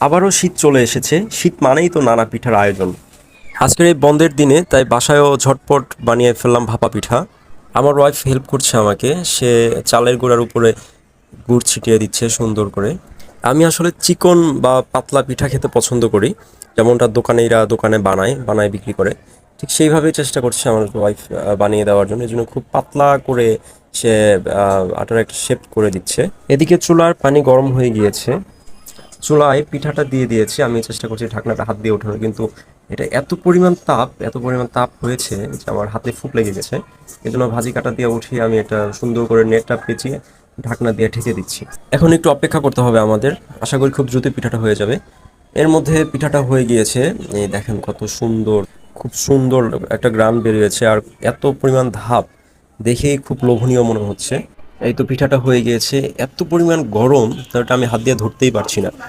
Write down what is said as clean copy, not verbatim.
আবারও শীত চলে এসেছে। শীত মানেই তো নানা পিঠার আয়োজন। আজকের এই বন্ধের দিনে তাই বাসায়ও ঝটপট বানিয়ে ফেললাম ভাপা পিঠা। আমার ওয়াইফ হেল্প করছে আমাকে। সে চালের গুঁড়ার উপরে গুড় ছিটিয়ে দিচ্ছে সুন্দর করে। আমি আসলে চিকন বা পাতলা পিঠা খেতে পছন্দ করি, যেমনটা দোকানে বানায় বিক্রি করে। ঠিক সেইভাবেই চেষ্টা করছে আমার ওয়াইফ বানিয়ে দেওয়ার জন্য। এই জন্য খুব পাতলা করে সে আটার একটা শেপ করে দিচ্ছে। এদিকে চুলার পানি গরম হয়ে গিয়েছে, চুলায় পিঠাটা দিয়ে দিয়েছি। আমি চেষ্টা করছি ঢাকনাটা হাত দিয়ে ওঠানোর, কিন্তু এটা এত পরিমাণ তাপ হয়েছে যে আমার হাতে ফুট লেগে গেছে। এই জন্য ভাজি কাটা দিয়ে উঠিয়ে আমি এটা সুন্দর করে নেটটা পেঁচিয়ে ঢাকনা দিয়ে ঢেকে দিচ্ছি। এখন একটু অপেক্ষা করতে হবে আমাদের। আশা করি খুব দ্রুত পিঠাটা হয়ে যাবে। এর মধ্যে পিঠাটা হয়ে গিয়েছে। এই দেখেন কত সুন্দর, খুব সুন্দর একটা গ্রান বেরিয়েছে, আর এত পরিমাণ ধাপ দেখেই খুব লোভনীয় মনে হচ্ছে। এই তো পিঠাটা হয়ে গিয়েছে। এত পরিমাণ গরম, তাটা আমি হাত দিয়ে ধরতেই পারছি না।